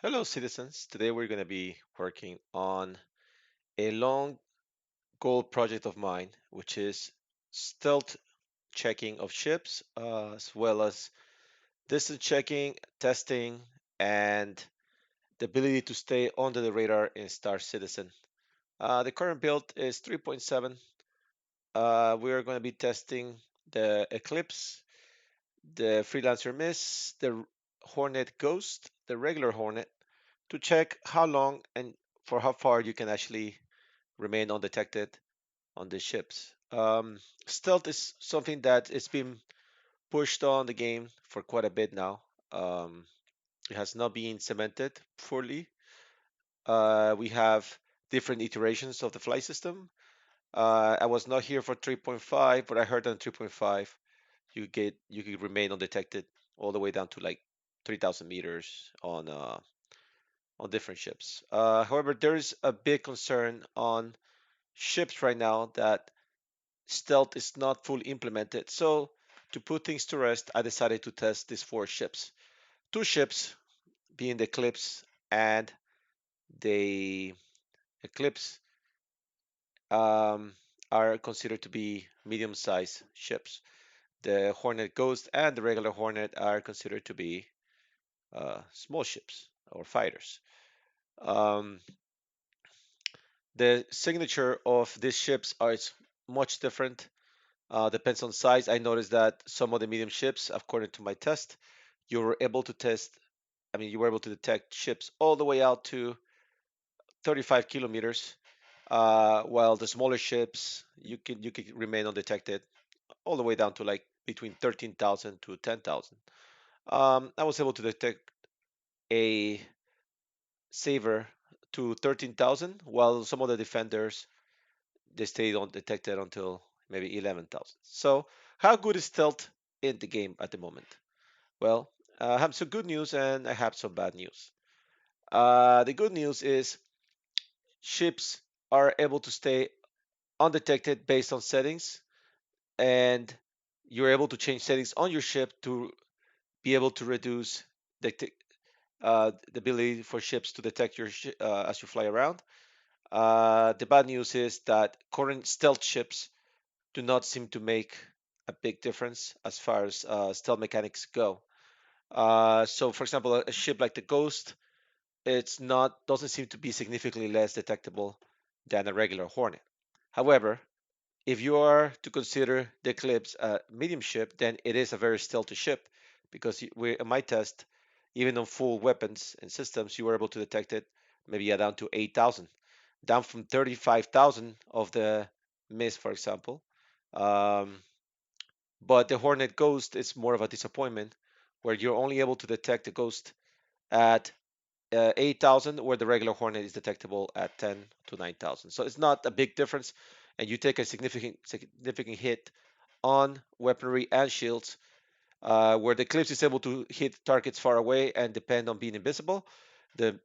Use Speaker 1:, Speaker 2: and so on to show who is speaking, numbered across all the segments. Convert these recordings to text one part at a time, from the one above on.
Speaker 1: Hello, citizens. Today we're going to be working on a long goal project of mine, which is stealth checking of ships, as well as distance checking, testing, and the ability to stay under the radar in Star Citizen. The current build is 3.7. We are going to be testing the Eclipse, the Freelancer Miss, the Hornet Ghost, the regular Hornet, to check how long and for how far you can actually remain undetected on the ships. Stealth is something that it's been pushed on the game for quite a bit now. Um, it has not been cemented fully. We have different iterations of the flight system. I was not here for 3.5, but I heard on 3.5 you could remain undetected all the way down to like 3,000 meters on different ships. However, there is a big concern on ships right now that stealth is not fully implemented. So, to put things to rest, I decided to test these four ships. Two ships being the Eclipse and the Eclipse um, are considered to be medium-sized ships. The Hornet Ghost and the regular Hornet are considered to be small ships or fighters. Um, the signature of these ships is much different. Depends on size. I noticed that some of the medium ships, according to my test, you were able to test. I mean, you were able to detect ships all the way out to 35 kilometers, while the smaller ships you could remain undetected all the way down to like between 13,000 to 10,000. I was able to detect a saver to 13,000, while some of the defenders they stayed undetected until maybe 11,000. So, how good is stealth in the game at the moment? Well, I have some good news and I have some bad news. The good news is ships are able to stay undetected based on settings, and you're able to change settings on your ship to be able to reduce the ability for ships to detect as you fly around. The bad news is that current stealth ships do not seem to make a big difference as far as stealth mechanics go. So, for example, a ship like the Ghost, it's not doesn't seem to be significantly less detectable than a regular Hornet. However, if you are to consider the Eclipse a medium ship, then it is a very stealthy ship because in my test, even on full weapons and systems, you were able to detect it maybe down to 8,000, down from 35,000 of the Mist, for example. Um, but the Hornet Ghost is more of a disappointment, where you're only able to detect the Ghost at 8,000, where the regular Hornet is detectable at 10 to 9,000. So it's not a big difference, and you take a significant hit on weaponry and shields, where the Eclipse is able to hit targets far away and depend on being invisible. The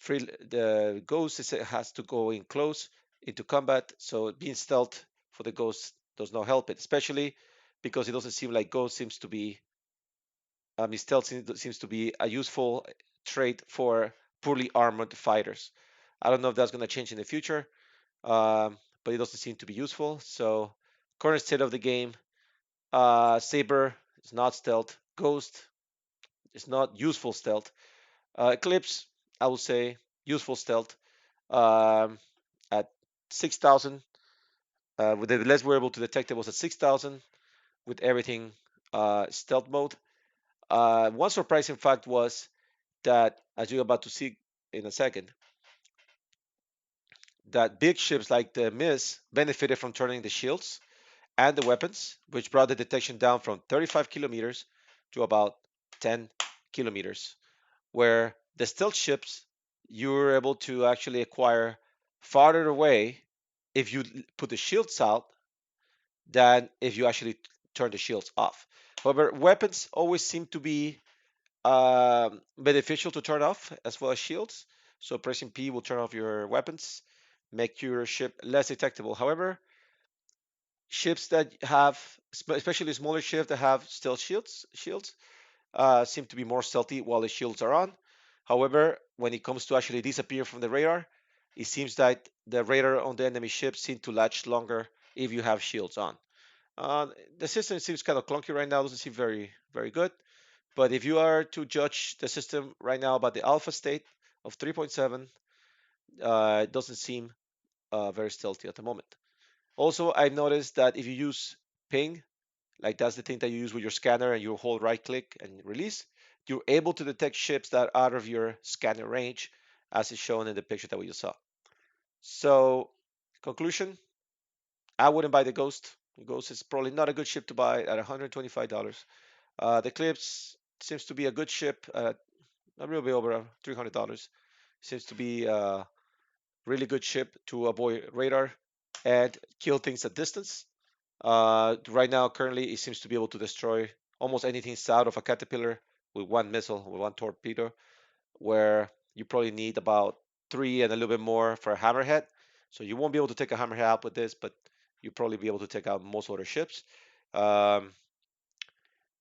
Speaker 1: the Ghost has to go in close into combat, so being stealth for the Ghost does not help it, especially because it doesn't seem like Ghost seems to be stealth seems to be a useful trait for poorly armored fighters. I don't know if that's going to change in the future, but it doesn't seem to be useful. So, current state of the game, Saber is not stealth. Ghost is not useful stealth. Eclipse, I would say, useful stealth. Um, at 6,000, with the less we're able to detect it was at 6,000 with everything stealth mode. One surprising fact was that, as you're about to see in a second, that big ships like the Miss benefited from turning the shields and the weapons, which brought the detection down from 35 kilometers to about 10 kilometers, where the stealth ships you were able to actually acquire farther away if you put the shields out than if you actually turn the shields off. However, weapons always seem to be beneficial to turn off as well as shields. So pressing P will turn off your weapons, make your ship less detectable. However, ships that have, especially smaller ships that have stealth shields, seem to be more stealthy while the shields are on. However, when it comes to actually disappear from the radar, it seems that the radar on the enemy ship seem to latch longer if you have shields on. Uh, the system seems kind of clunky right now, doesn't seem very good. But if you are to judge the system right now by the alpha state of 3.7, it doesn't seem very stealthy at the moment. Also, I've noticed that if you use ping, like that's the thing that you use with your scanner and you hold right click and release, you're able to detect ships that are out of your scanner range, as is shown in the picture that we just saw. So, conclusion, I wouldn't buy the Ghost. The Ghost is probably not a good ship to buy at $125. The Eclipse seems to be a good ship at a little bit over $300. Seems to be a really good ship to avoid radar and kill things at distance. Right now, currently, it seems to be able to destroy almost anything south of a caterpillar with one missile, with one torpedo, where you probably need about three and a little bit more for a hammerhead. So you won't be able to take a hammerhead out with this, but you'll probably be able to take out most other ships. Um,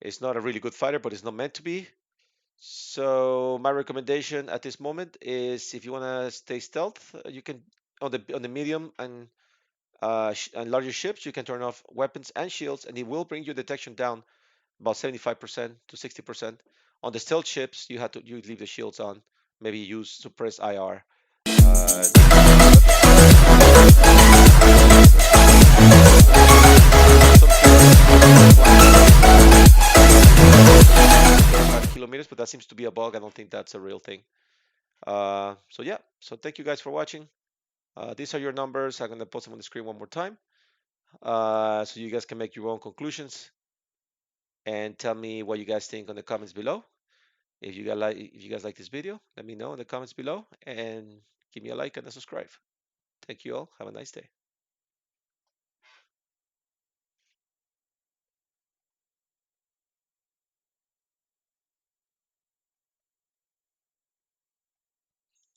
Speaker 1: it's not a really good fighter, but it's not meant to be. So my recommendation at this moment is if you want to stay stealth, you can on the medium and larger ships, you can turn off weapons and shields, and it will bring your detection down about 75% to 60%. On the stealth ships, you leave the shields on, maybe use suppress IR. Depending on the weapon size, some ships can fly up to 35 kilometers, but that seems to be a bug. I don't think that's a real thing. So yeah, so thank you guys for watching. These are your numbers. I'm gonna post them on the screen one more time, so you guys can make your own conclusions and tell me what you guys think on the comments below. If you guys like this video, let me know in the comments below and give me a like and a subscribe. Thank you all. Have a nice day.